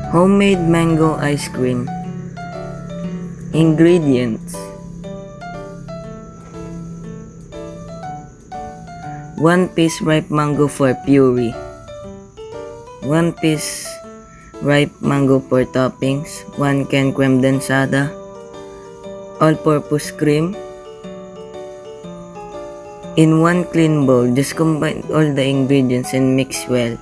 Homemade mango ice cream. Ingredients: 1 piece ripe mango for puree, 1 piece ripe mango for toppings, 1 can creme densada, all-purpose cream. In one clean bowl, just combine all the ingredients and mix well.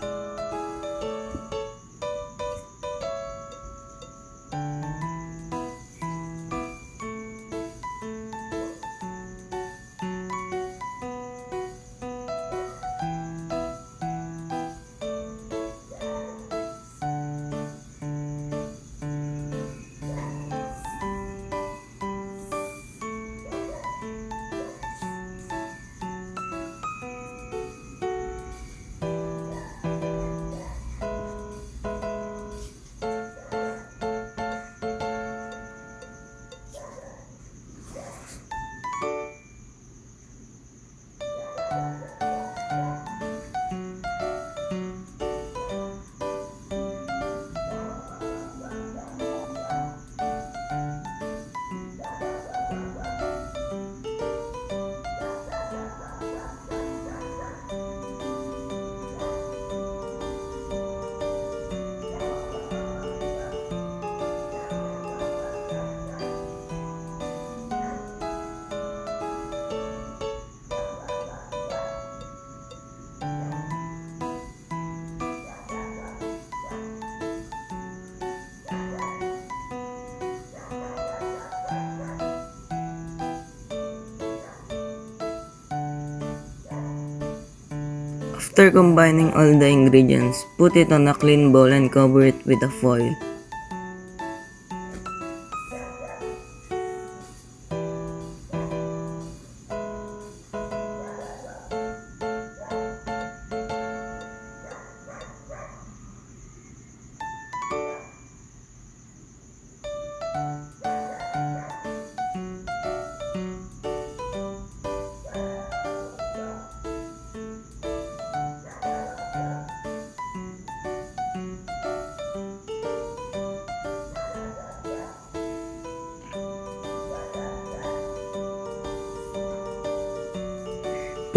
After combining all the ingredients, put it on a clean bowl and cover it with a foil.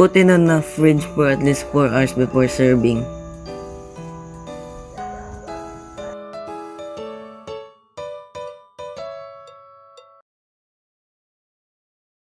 Put it on the fridge for at least 4 hours before serving.